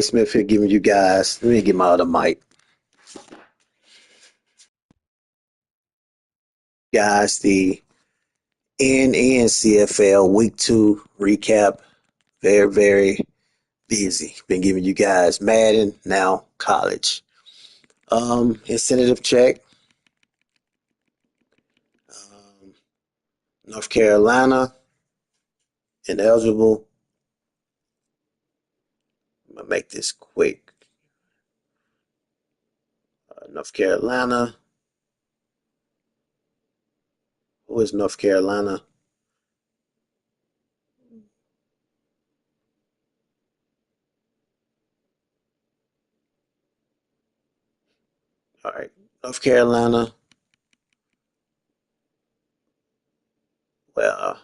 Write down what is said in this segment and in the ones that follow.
Smith here giving you guys, let me get my other mic. Guys, the NNCFL Week 2 recap. Very, very busy. Been giving you guys Madden, now college. Incentive check. Um, North Carolina, ineligible. I'm going to make this quick. North Carolina. Who is North Carolina? All right. North Carolina. Well,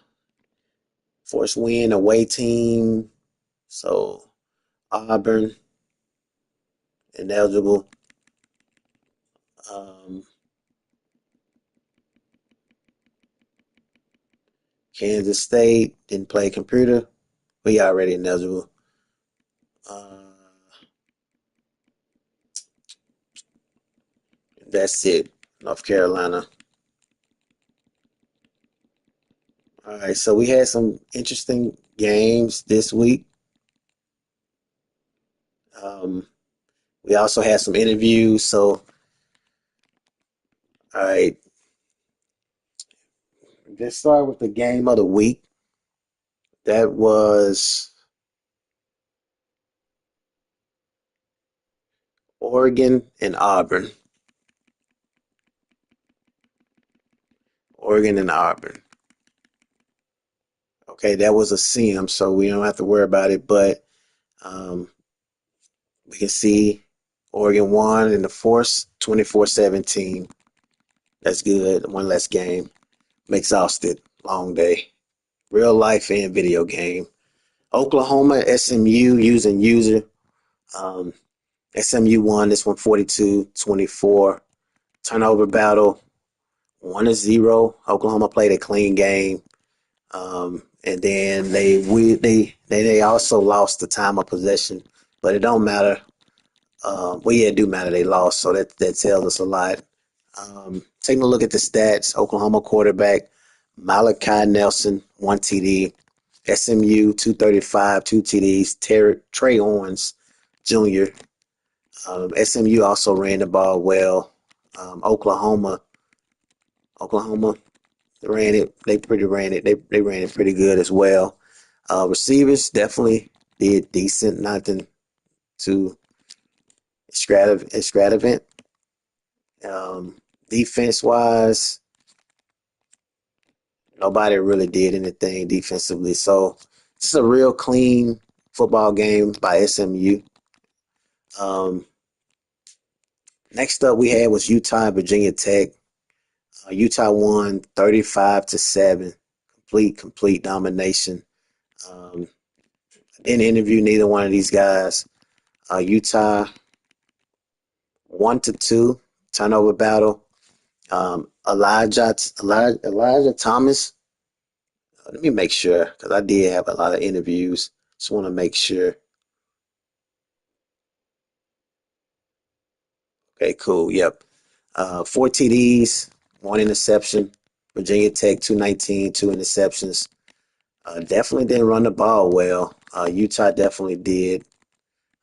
forced win away team. So Auburn, ineligible. Um, Kansas State didn't play computer. We already ineligible. Uh, that's it. North Carolina. All right, so we had some interesting games this week. Um, we also had some interviews. So, all right, let's start with the game of the week. That was Oregon and Auburn. Oregon and Auburn. Okay, that was a sim, so we don't have to worry about it. But um, we can see Oregon won in the fourth, 24-17. That's good. One less game. I'm exhausted. Long day. Real life and video game. Oklahoma, SMU using user. Um, SMU won this one 42-24. Turnover battle 1-0. Oklahoma played a clean game. And then they also lost the time of possession, but it don't matter. Well, yeah, it do matter. They lost, so that tells us a lot. Taking a look at the stats, Oklahoma quarterback Malachi Nelson, 1 TD. SMU, 235, 2 TDs. Trey Owens Jr. SMU also ran the ball well. Oklahoma ran it. They ran it pretty good as well. Receivers definitely did decent. Nothing too extravagant. Defense wise, nobody really did anything defensively. So it's a real clean football game by SMU. Um, Next up we had was Utah and Virginia Tech. Utah won 35-7. Complete domination. Um, didn't interview neither one of these guys. Utah 1-2 turnover battle. Elijah Thomas. Let me make sure because I did have a lot of interviews. Just want to make sure. Okay, cool. Yep. 4 TDs, 1 interception. Virginia Tech 219, 2 interceptions. Definitely didn't run the ball well. Utah definitely did.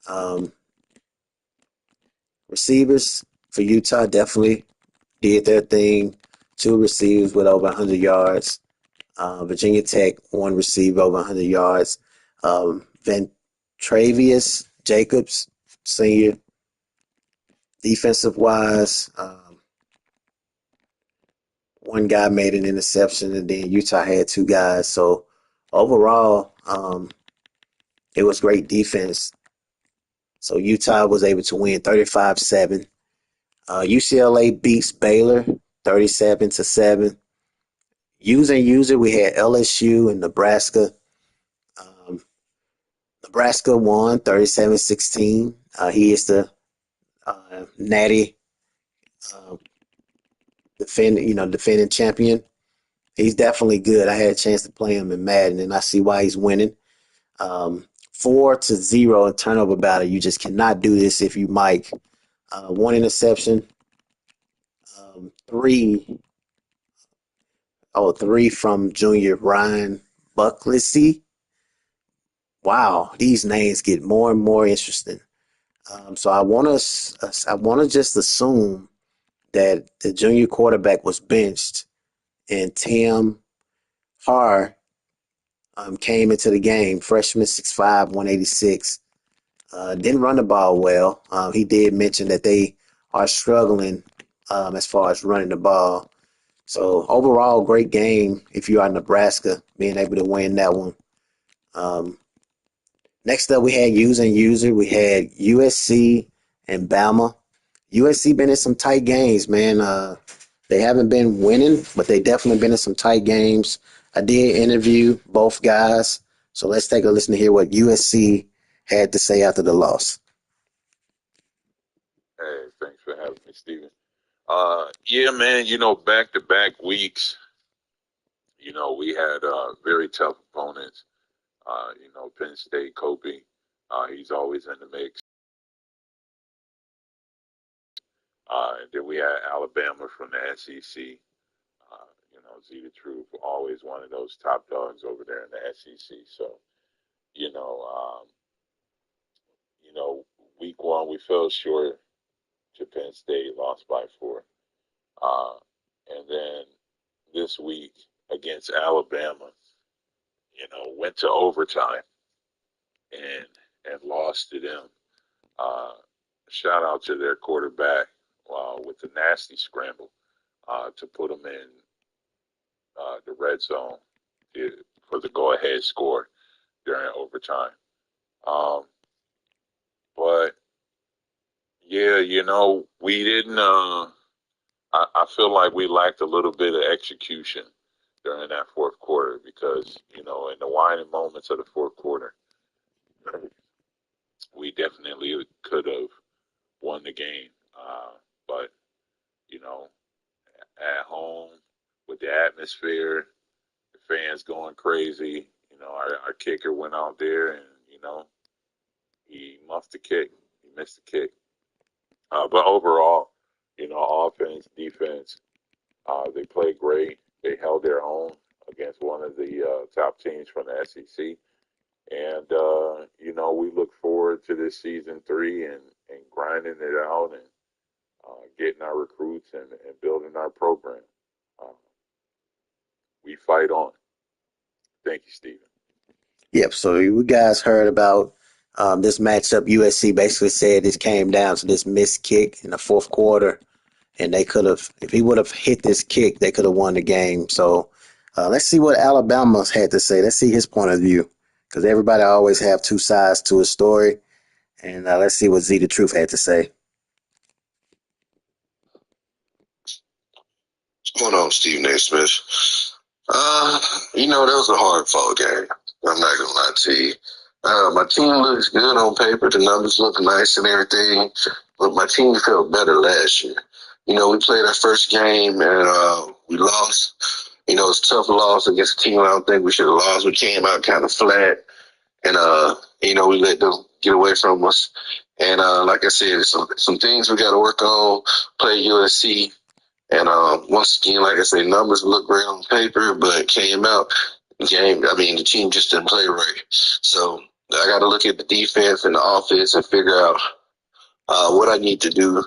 Um, Receivers for Utah definitely did their thing. 2 receivers with over 100 yards. Virginia Tech, 1 receiver over 100 yards. Ventravius Jacobs, senior, defensive wise, one guy made an interception, and then Utah had 2 guys. So overall, it was great defense. So Utah was able to win 35-7. UCLA beats Baylor 37-7. User, we had LSU and Nebraska. Um, Nebraska won 37-16. He is the natty uh, defending champion. He's definitely good. I had a chance to play him in Madden, and I see why he's winning. 4-0 in turnover battle. You just cannot do this if you Mike. One interception, three, three from junior Ryan Buckley. Wow, these names get more and more interesting. So I want to just assume that the junior quarterback was benched and Tim Har came into the game, freshman 6'5", 186. Didn't run the ball well. He did mention that they are struggling as far as running the ball. So overall, great game if you are Nebraska, being able to win that one. Um, Next up, we had user and user. We had USC and Bama. USC been in some tight games, man. They haven't been winning, but they definitely been in some tight games. I did interview both guys, so let's take a listen to hear what USC had to say after the loss. Hey, thanks for having me, Steven. Yeah, man, back-to-back weeks, we had very tough opponents. Penn State, Kobe, he's always in the mix. And then we had Alabama from the SEC. Z the Truth, always one of those top dogs over there in the SEC. So, you know, um, week one we fell short to Penn State, lost by 4. Uh, and then this week against Alabama, went to overtime and lost to them. Uh, Shout out to their quarterback with the nasty scramble to put them in the red zone for the go-ahead score during overtime. Um, but yeah, we didn't. I feel like we lacked a little bit of execution during that fourth quarter because in the winding moments of the fourth quarter, we definitely could have won the game. But you know, at home with the atmosphere, the fans going crazy. Our kicker went out there and he muffed the kick. He missed the kick. But overall, offense, defense, they played great. They held their own against one of the top teams from the SEC. And, we look forward to this season 3 and grinding it out and getting our recruits and building our program. Uh, we fight on. Thank you, Stephen. Yep. So you guys heard about this matchup. USC basically said this came down to this missed kick in the fourth quarter, and they could have, if he would have hit this kick, they could have won the game. So let's see what Alabama had to say. Let's see his point of view, because everybody always have two sides to a story, and let's see what Z the Truth had to say. What's going on, Stephen A. Smith? That was a hard fought game. I'm not gonna lie to you. My team looks good on paper. The numbers look nice and everything, but my team felt better last year. We played our first game and we lost. It's a tough loss against a team I don't think we should have lost. We came out kind of flat, and we let them get away from us. And like I said, some things we got to work on. Play USC. And once again, like I say, numbers look great on paper, but came out the team just didn't play right. So I got to look at the defense and the offense and figure out what I need to do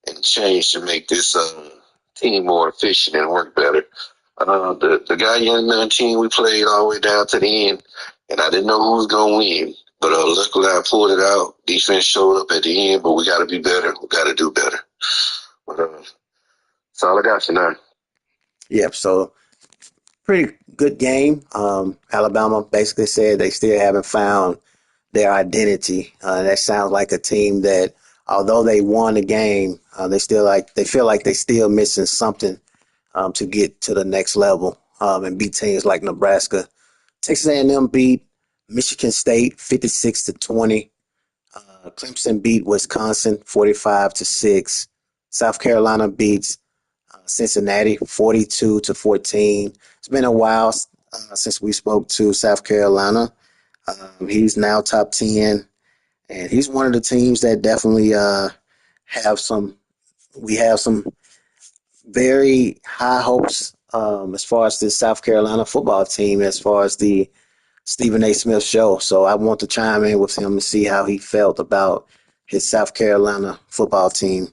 and change to make this team more efficient and work better. The guy in the team, we played all the way down to the end, and I didn't know who was going to win. But luckily I pulled it out. Defense showed up at the end, but we got to be better. We got to do better. But that's all I got for now. Yep. So pretty good game. Alabama basically said they still haven't found their identity. That sounds like a team that, although they won the game, they feel like they still missing something to get to the next level and beat teams like Nebraska. Texas A&M beat Michigan State 56-20. Clemson beat Wisconsin 45-6. South Carolina beats Cincinnati 42-14. It's been a while since we spoke to South Carolina. He's now top 10, and he's one of the teams that definitely have some. We have some very high hopes as far as the South Carolina football team, as far as the Stephen A. Smith show. So I want to chime in with him and see how he felt about his South Carolina football team.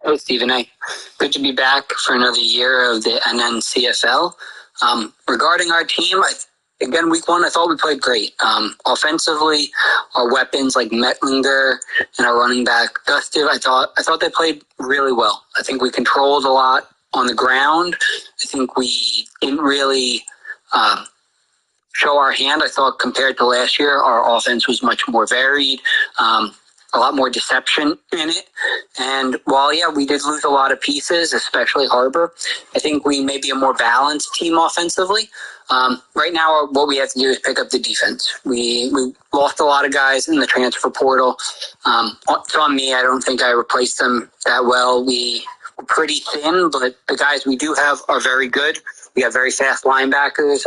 Hey, Stephen A. Good to be back for another year of the NNCFL. Regarding our team, again, week one, I thought we played great. Offensively, our weapons like Metlinger and our running back Gustive, I thought they played really well. I think we controlled a lot on the ground. I think we didn't really show our hand. I thought compared to last year, our offense was much more varied. A lot more deception in it. And while, yeah, we did lose a lot of pieces, especially Harbor, I think we may be a more balanced team offensively. Right now, what we have to do is pick up the defense. We lost a lot of guys in the transfer portal. It's on me. I don't think I replaced them that well. We were pretty thin, but the guys we do have are very good. We have very fast linebackers,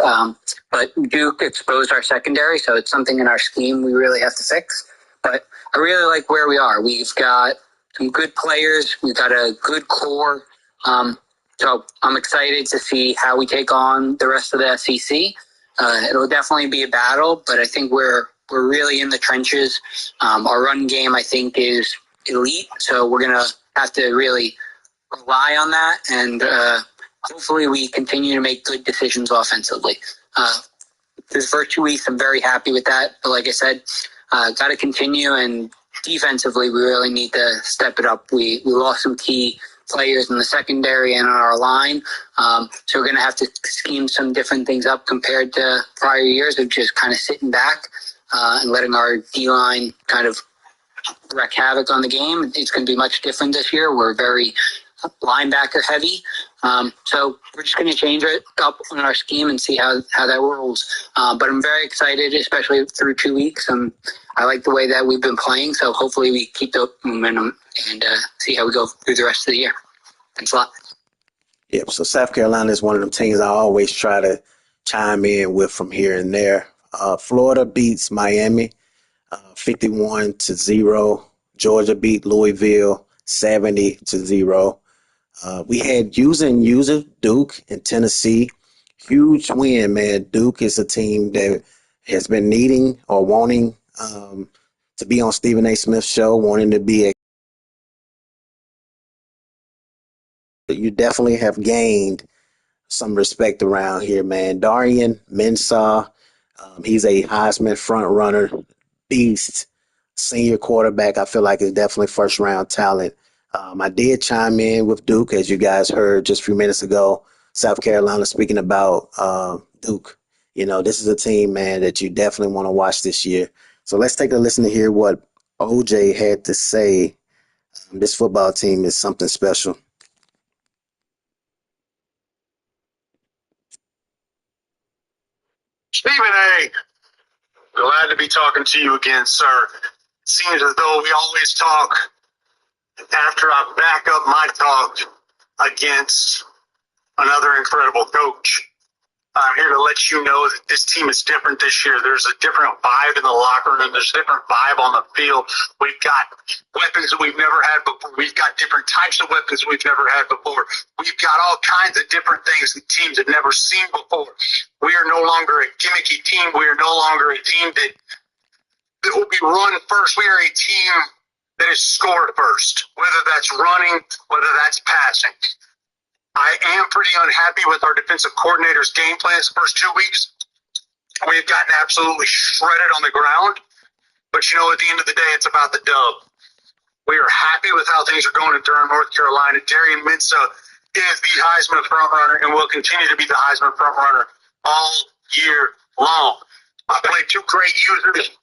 but Duke exposed our secondary, so it's something in our scheme we really have to fix. But I really like where we are. We've got some good players. We've got a good core. So I'm excited to see how we take on the rest of the SEC. It'll definitely be a battle, but I think we're really in the trenches. Our run game, I think, is elite, so we're going to have to really rely on that, and hopefully we continue to make good decisions offensively. This first 2 weeks, I'm very happy with that, but like I said, got to continue, and defensively, we really need to step it up. We lost some key players in the secondary and on our line, so we're going to have to scheme some different things up compared to prior years of just kind of sitting back and letting our D-line kind of wreak havoc on the game. It's going to be much different this year. We're very linebacker heavy. So we're just going to change it up in our scheme and see how that rolls. But I'm very excited, especially through 2 weeks. I like the way that we've been playing, so hopefully we keep the momentum and see how we go through the rest of the year. Thanks a lot. Yep. So South Carolina is one of them teams I always try to chime in with from here and there. Florida beats Miami 51-0. Georgia beat Louisville 70-0. We had user Duke in Tennessee. Huge win, man. Duke is a team that has been needing or wanting to be on Stephen A. Smith's show, wanting to be you definitely have gained some respect around here, man. Darian Mensah, he's a Heisman front runner, beast, senior quarterback. I feel like is definitely first round talent. I did chime in with Duke, as you guys heard just a few minutes ago. South Carolina speaking about Duke. You know, this is a team, man, that you definitely want to watch this year. So let's take a listen to hear what OJ had to say. This football team is something special. Stephen A., glad to be talking to you again, sir. It seems as though we always talk after I back up my talk against another incredible coach. I'm here to let you know that this team is different this year. There's a different vibe in the locker room. There's a different vibe on the field. We've got weapons that we've never had before. We've got different types of weapons we've never had before. We've got all kinds of different things that teams have never seen before. We are no longer a gimmicky team. We are no longer a team that will be run first. We are a team that is scored first, whether that's running, whether that's passing. I am pretty unhappy with our defensive coordinator's game plans the first 2 weeks. We've gotten absolutely shredded on the ground. But, you know, at the end of the day, it's about the dub. We are happy with how things are going in Durham, North Carolina. Darian Mensah is the Heisman frontrunner and will continue to be the Heisman frontrunner all year long. I played two great users,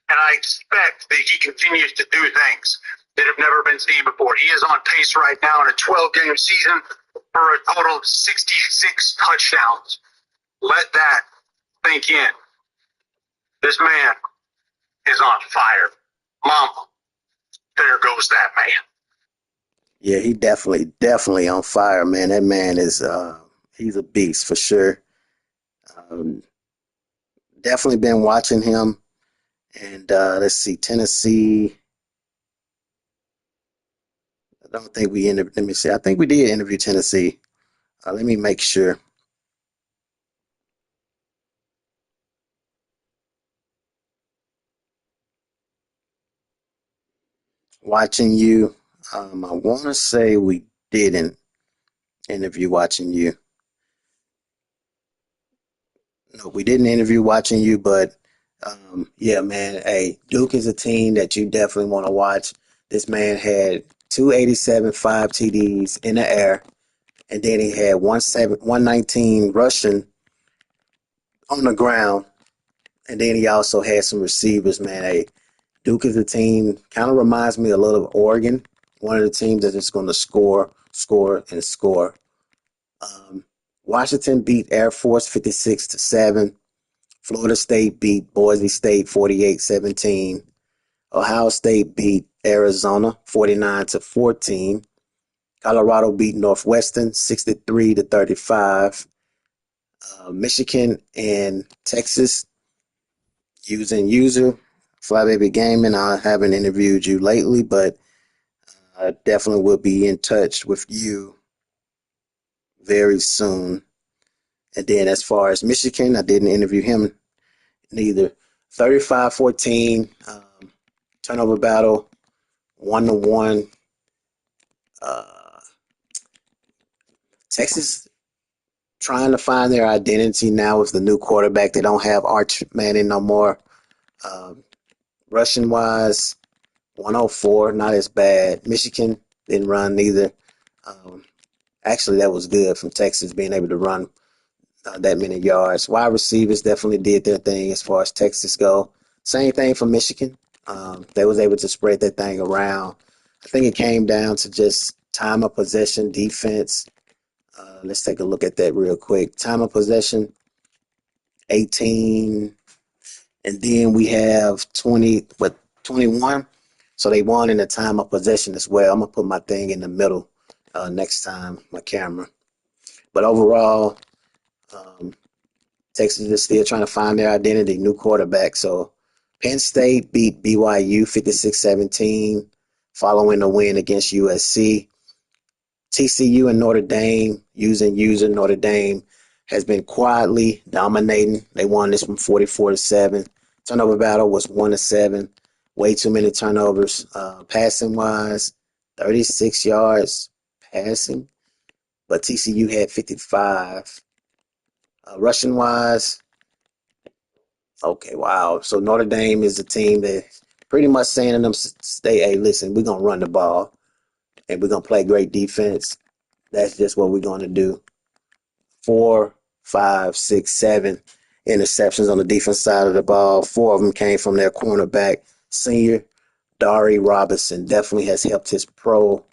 and I expect that he continues to do things that have never been seen before. He is on pace right now in a 12-game season for a total of 66 touchdowns. Let that sink in. This man is on fire. Mama, there goes that man. Yeah, he definitely on fire, man. That man is he's a beast for sure. definitely been watching him. And let's see, Tennessee. I don't think we interviewed. Let me see. I think we did interview Tennessee. Let me make sure. Watching you. I want to say we didn't interview watching you. No, we didn't interview watching you, but yeah, man. Hey, Duke is a team that you definitely want to watch. This man had 287, 5 TDs in the air, and then he had 119 rushing on the ground, and then he also had some receivers, man. Hey, Duke is a team, kind of reminds me a little of Oregon, one of the teams that is going to score, score, and score. Um, Washington beat Air Force 56-7. Florida State beat Boise State 48-17. Ohio State beat Arizona 49-14. Colorado beat Northwestern 63-35. Michigan and Texas using user Flybaby Gaming. I haven't interviewed you lately, but I definitely will be in touch with you very soon. And then as far as Michigan, I didn't interview him neither. 35-14, turnover battle, 1-1. Uh, Texas trying to find their identity now with the new quarterback. They don't have Arch Manning no more. Um, Rushing wise, 104, not as bad. Michigan didn't run neither. Um, Actually, that was good from Texas being able to run that many yards. Wide receivers definitely did their thing as far as Texas go. Same thing for Michigan. They was able to spread that thing around. I think it came down to just time of possession, defense. Let's take a look at that real quick. Time of possession, 18, and then we have 21. So they won in the time of possession as well. I'm gonna put my thing in the middle next time, my camera. But overall, um, Texas is still trying to find their identity, new quarterback. So Penn State beat BYU 56-17 following a win against USC. TCU and Notre Dame, using user Notre Dame, has been quietly dominating. They won this one 44-7. Turnover battle was 1-7. Way too many turnovers. Passing wise, 36 yards passing, but TCU had 55. Rushing wise, okay, wow. So Notre Dame is a team that pretty much saying to them, stay, hey, listen, we're going to run the ball and we're going to play great defense. That's just what we're going to do. 4, 5, 6, 7 interceptions on the defense side of the ball. 4 of them came from their cornerback, senior Dari Robinson. Definitely has helped his pro,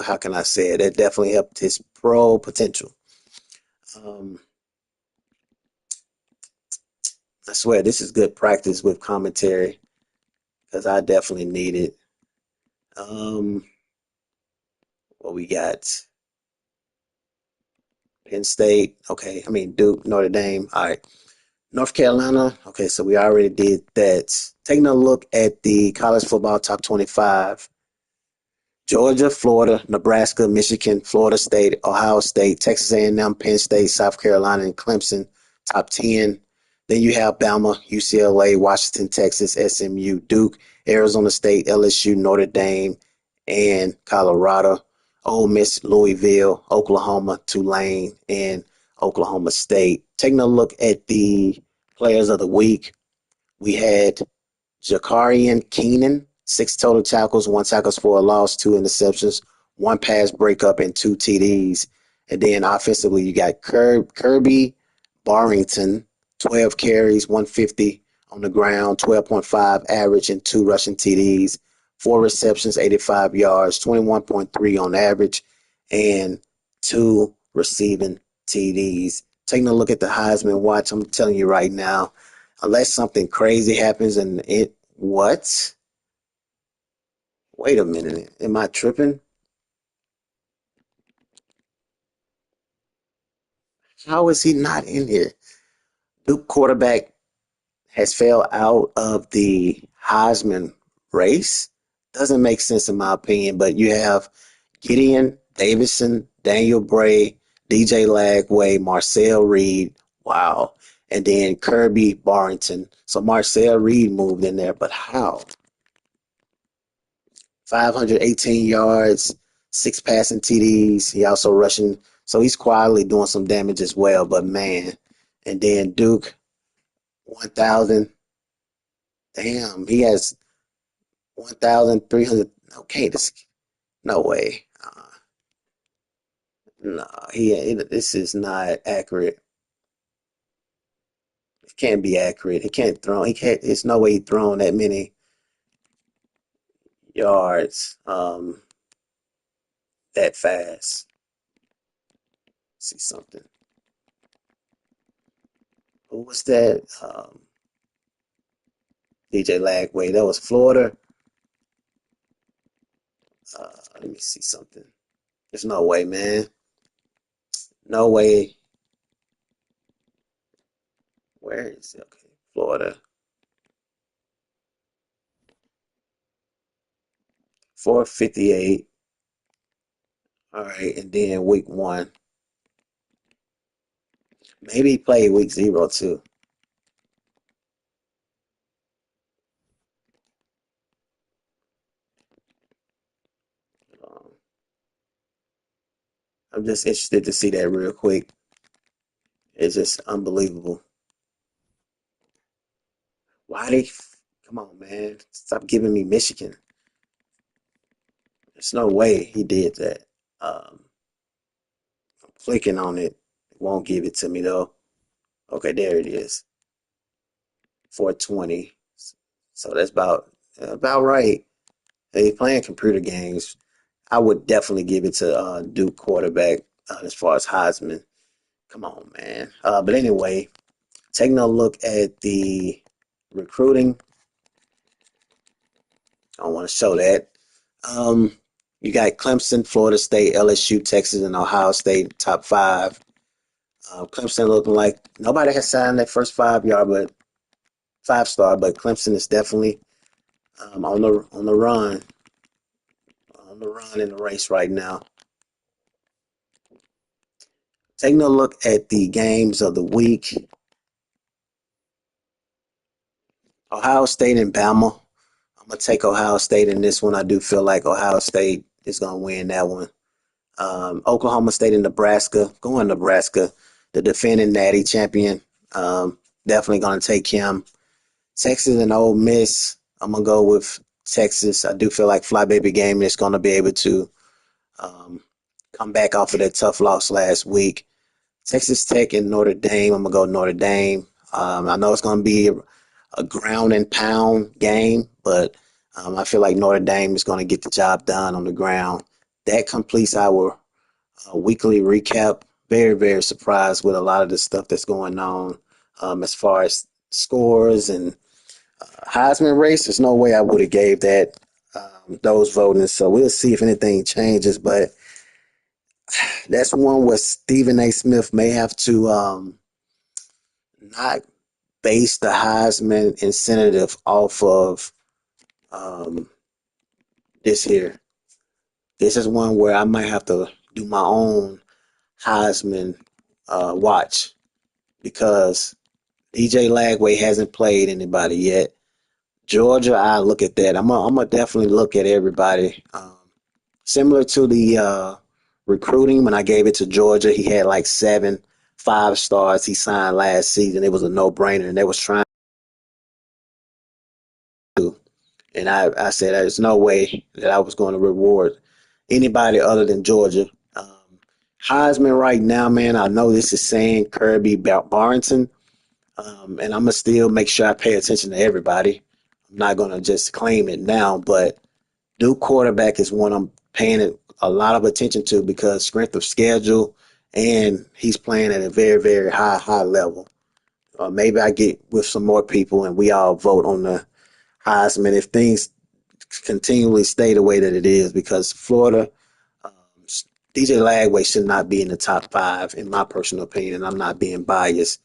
how can I say it? That definitely helped his pro potential. Um, I swear this is good practice with commentary because I definitely need it. Um, what we got? Penn State. Okay, I mean Duke, Notre Dame. All right. North Carolina. Okay, so we already did that. Taking a look at the college football top 25. Georgia, Florida, Nebraska, Michigan, Florida State, Ohio State, Texas A&M, Penn State, South Carolina, and Clemson, top 10. Then you have Bama, UCLA, Washington, Texas, SMU, Duke, Arizona State, LSU, Notre Dame, and Colorado. Ole Miss, Louisville, Oklahoma, Tulane, and Oklahoma State. Taking a look at the players of the week, we had Jakarian Keenan, 6 total tackles, 1 tackles for a loss, 2 interceptions, 1 pass breakup, and 2 TDs. And then offensively, you got Kirby Barrington, 12 carries, 150 on the ground, 12.5 average, and 2 rushing TDs, 4 receptions, 85 yards, 21.3 on average, and 2 receiving TDs. Taking a look at the Heisman watch, I'm telling you right now, unless something crazy happens and it what? Wait a minute. Am I tripping? How is he not in here? Duke quarterback has fell out of the Heisman race. Doesn't make sense in my opinion, but you have Gideon Davidson, Daniel Bray, DJ Lagway, Marcel Reed. Wow. And then Kirby Barrington. So Marcel Reed moved in there, but how? 518 yards, 6 passing TDs. He also rushing. So he's quietly doing some damage as well, but man. And then Duke, 1,000. Damn, he has 1,300. Okay, no way. No, this is not accurate. It can't be accurate. He can't throw. He can't. There's no way he thrown that many yards that fast. See something. Who was that? DJ Lagway. That was Florida. Let me see something. There's no way, man. No way. Where is it? Okay, Florida. 458. All right, and then week 1. Maybe he played week 0 too. Um, I'm just interested to see that real quick. It's just unbelievable. Why they? Come on, man. Stop giving me Michigan. There's no way he did that. I'm clicking on it. It won't give it to me though. Okay, there it is. 420. So that's about right. Hey, playing computer games, I would definitely give it to Duke quarterback as far as Heisman. Come on, man. But anyway, taking a look at the recruiting. I don't want to show that. You got Clemson, Florida State, LSU, Texas, and Ohio State top 5. Clemson looking like nobody has signed that first 5 but 5-star, but Clemson is definitely on the run, in the race right now. Taking a look at the games of the week. Ohio State and Bama. I'm gonna take Ohio State in this one. I do feel like Ohio State is gonna win that one. Oklahoma State and Nebraska. Going Nebraska, the defending Natty champion. Definitely gonna take him. Texas and Ole Miss. I'm gonna go with Texas. I do feel like Flybaby Game is gonna be able to come back off of that tough loss last week. Texas Tech and Notre Dame. I'm gonna go Notre Dame. I know it's gonna be a ground and pound game, but I feel like Notre Dame is gonna get the job done on the ground. That completes our weekly recap. Very, very surprised with a lot of the stuff that's going on as far as scores and Heisman race. There's no way I would have gave that those voting. So we'll see if anything changes. But that's one where Stephen A. Smith may have to not base the Heisman incentive off of this here. This is one where I might have to do my own Heisman watch because DJ Lagway hasn't played anybody yet. Georgia, I look at that. I'm gonna definitely look at everybody. Similar to the recruiting, when I gave it to Georgia, he had like 7 5-stars he signed last season. It was a no-brainer, and they was trying to. And I said there's no way that I was going to reward anybody other than Georgia. Heisman right now, man, I know this is saying Kirby Barrington, and I'm going to still make sure I pay attention to everybody. I'm not going to just claim it now, but Duke quarterback is one I'm paying a lot of attention to because strength of schedule, and he's playing at a very, very high level. Maybe I get with some more people and we all vote on the Heisman if things continually stay the way that it is because Florida DJ Lagway should not be in the top five, in my personal opinion, and I'm not being biased.